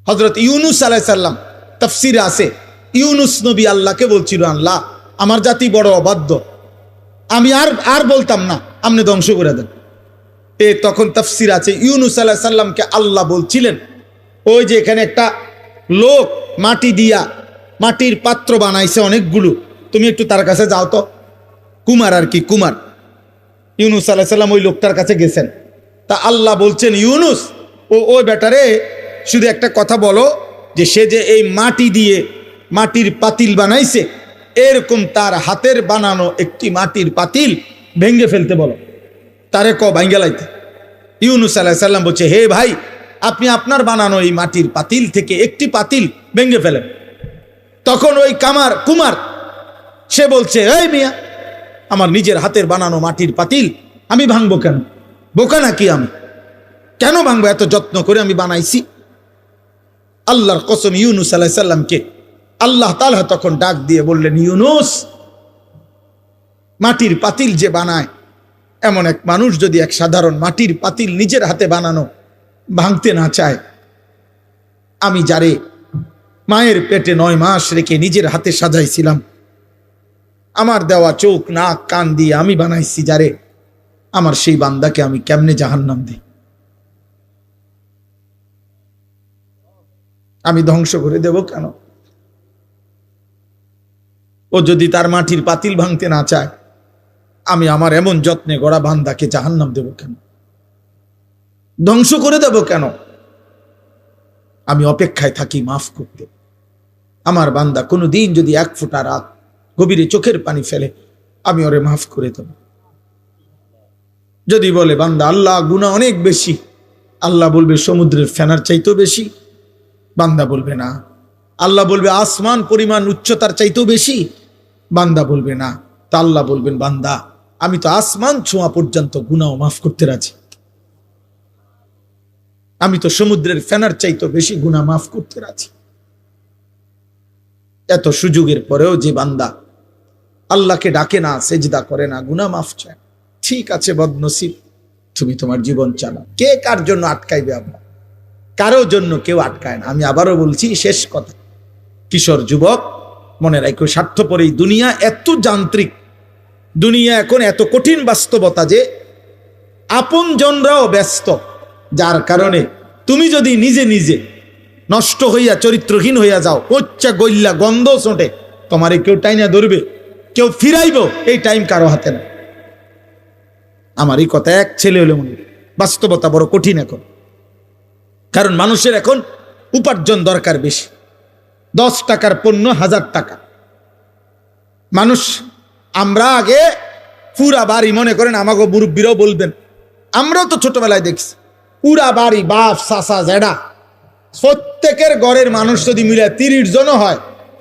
হযরত ইউনুস আলাইহিস সালাম তাফসীরে আছে, ইউনুস নবী আল্লাহকে বলছিল, আল্লাহ আমার জাতি বড় অবাধ্য, আমি আর বলতাম না, আপনি ধ্বংস করে দেন। তখন তাফসীর আছে ইউনুস আলাইহিস সালামকে আল্লাহ বলছিলেন, ওই যে এখানে একটা লোক মাটি দিয়া মাটির পাত্র বানাইছে অনেকগুলো, তুমি একটু তার কাছে যাও তো। কুমার আর কি, কুমার। ইউনুস আলাইহিস সালাম ওই লোকটার কাছে গেছেন। তা আল্লাহ বলছেন, ইউনুস ওই বেটারে শুধু একটা কথা বলো, যে সে যে এই মাটি দিয়ে মাটির পাতিল বানাইছে, এরকম তার হাতের বানানো একটি মাটির পাতিল ভেঙ্গে ফেলতে বলো, তারে ভাঙ্গে লাইতে। ইউনুস আলাইহিস সালাম বলছে, হে ভাই, আপনি আপনার বানানো এই মাটির পাতিল থেকে একটি পাতিল ভেঙ্গে ফেলেন। তখন ওই কুমার সে বলছে, এই মিয়া, আমার নিজের হাতের বানানো মাটির পাতিল আমি ভাঙবো কেন? বোকা নাকি আমি? কেন ভাঙবো? এত যত্ন করে আমি বানাইছি। আল্লাহর কসম, ইউনুস আলাইহিস সালামকে আল্লাহ তাআলা তখন ডাক দিয়ে বললেন, ইউনুস, মাটির পাতিল যে বানায়, এমন এক মানুষ যদি এক সাধারণ মাটির পাতিল নিজের হাতে বানানো ভাঙতে না চায়, আমি যারে মায়ের পেটে 9 মাস রেখে নিজের হাতে সাজাইছিলাম, আমার দেওয়া চোখ নাক কান দিয়ে আমি বানাইছি যারে, আমার সেই বান্দাকে আমি কেমনে জাহান্নাম দিই? আমি ধ্বংস করে দেব কেন? ও যদি তার মাটির পাতিল ভাঙতে না চায়, আমি আমার এমন যত্নে গড়া বান্দাকে জাহান্নাম দেব কেন? ধ্বংস করে দেব কেন? আমি অপেক্ষায় থাকি মাফ করতে। আমার বান্দা কোনো দিন যদি 1 ফোঁটা রাত গভীরে চোখের পানি ফেলে, আমি ওরে মাফ করে দেব। যদি বলে বান্দা আল্লাহ গুনাহ অনেক বেশি, আল্লাহ বলবে সমুদ্রের ফেনার চাইতেও বেশি। বান্দা বলবে না। আল্লাহ বলবে আসমান পরিমাণ উচ্চতার চাইতেও বেশি। বান্দা বলবে না। তা আল্লাহ বলবেন, বান্দা আমি তো আসমান ছোঁয়া পর্যন্ত গুনাহ মাফ করতে রাজি, আমি তো সমুদ্রের ফেনার চাইতেও বেশি গুনাহ মাফ করতে রাজি। এত সুযোগের পরেও যে বান্দা আল্লাহকে ডাকে না, সেজদা করে না, গুনাহ মাফ চায়, ঠিক আছে বদনসিব, তুমি তোমার জীবন চালাও। কে কার জন্য আটকাইবে? আমরা কারো জন্য কেউ আটকায় না। আমি আবারও বলছি, শেষ কথা, কিশোর যুবক মনে রাখো, স্বার্থপর এই দুনিয়া এত যান্ত্রিক, দুনিয়া এখন এত কঠিন বাস্তবতা যে আপন জনরাও ব্যস্ত, যার কারণে তুমি যদি নিজে নিজে নষ্ট হইয়া চরিত্রহীন হইয়া যাও, উচ্চা গইল্লা গন্ধ ছোটে, তোমারে কেউ টাইনা ধরবে, কেউ ফিরাইব, এই টাইম কারো হাতে না। আমার এই কথা এক ছেলে হলে মনে, বাস্তবতা বড় কঠিন এখন। কারণ মানুষের এখন উপার্জন দরকার বেশি। 10 টাকার পণ্য 1000 টাকা। মানুষ, আমরা আগে পুরা বাড়ি, মনে করেন আমাকে মুরব্বীরাও বলবেন, আমরাও তো ছোটবেলায় দেখছি, পুরা বাড়ি বাপ চাচা জেডা প্রত্যেকের ঘরের মানুষ যদি মিলে 30 জনও হয়,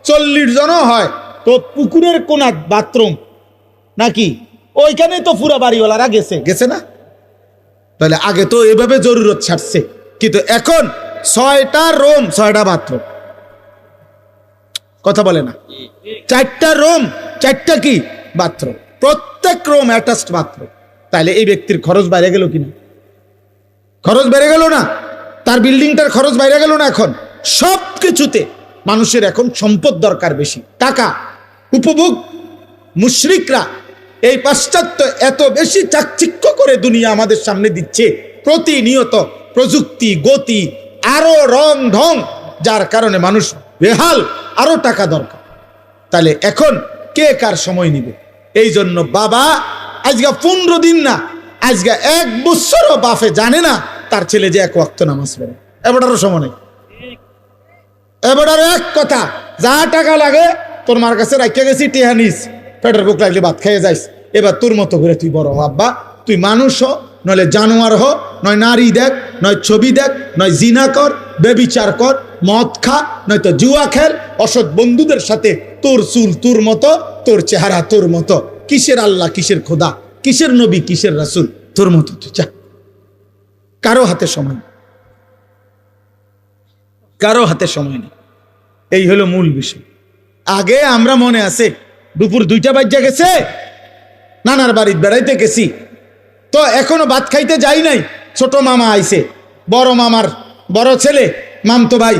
40 জনও হয়, তো পুকুরের কোনা বাথরুম নাকি ওইখানে তো পুরা বাড়িওয়ালারা গেছে না? তাহলে আগে তো এভাবে জরুরত ছাড়ছে, কিন্তু এখন 6টা রুম 6টা বাথরুম। কথা বলে না? 4টা রুম 4টা কি বাথরুম, প্রত্যেক রুম অ্যাটাচড বাথরুম। তাহলে এই ব্যক্তির খরচ বাইরে গেল কিনা? খরচ বেড়ে গেল না? তার বিল্ডিংটার খরচ বাইরে গেল না? এখন সব কিছুতে মানুষের এখন সম্পদ দরকার বেশি, টাকা, উপভোগ। মুশরিকরা এই পাশ্চাত্য এত বেশি চাকচিক্য করে দুনিয়া আমাদের সামনে দিচ্ছে, প্রতিনিয়ত প্রযুক্তি, গতি, আরো রং ঢং, যার কারণে মানুষ বেহাল, আরো টাকা দরকার। তাহলে এখন কে কার সময় নিবে? এই জন্য বাবা আজকে 15 দিন না, আজকে 1 বছরও বাপে জানে না তার ছেলে যে 1 ওয়াক্ত নামাজ পড়ে। এবারও সময় নেই। এবার এক কথা, যা টাকা লাগে তোর মার কাছে রাখিয়া গেছি, টিহা নিস, পেটের বুক লাগলে ভাত খাইয়ে যাইস। এবার তোর মতো করে তুই বড় হ আব্বা, তুই মানুষ হ, নইলে জানোয়ার হ, নয় নারী দেখ, নয় ছবি দেখ, নয় জিনা কর, বেবিচার কর, মদ খা, নয়তো জুয়া খেল, অসৎ বন্ধুদের সাথে, তোর চুল তোর মতো, তোর চেহারা তোর মতো, কিসের আল্লাহ, কিসের খোদা, কিসের নবী, কিসের রাসূল, তোর মতো তুই চা। কারো হাতে সময় নেই, কারো হাতে সময় নেই। এই হলো মূল বিষয়। আগে আমরা মনে আছে দুপুর 2টা বাজে গেছে, নানার বাড়িতে বেড়াইতে গেছি, তো এখনো ভাত খাইতে যাই নাই, ছোট মামা আইছে, বড় মামার বড় ছেলে মামতো ভাই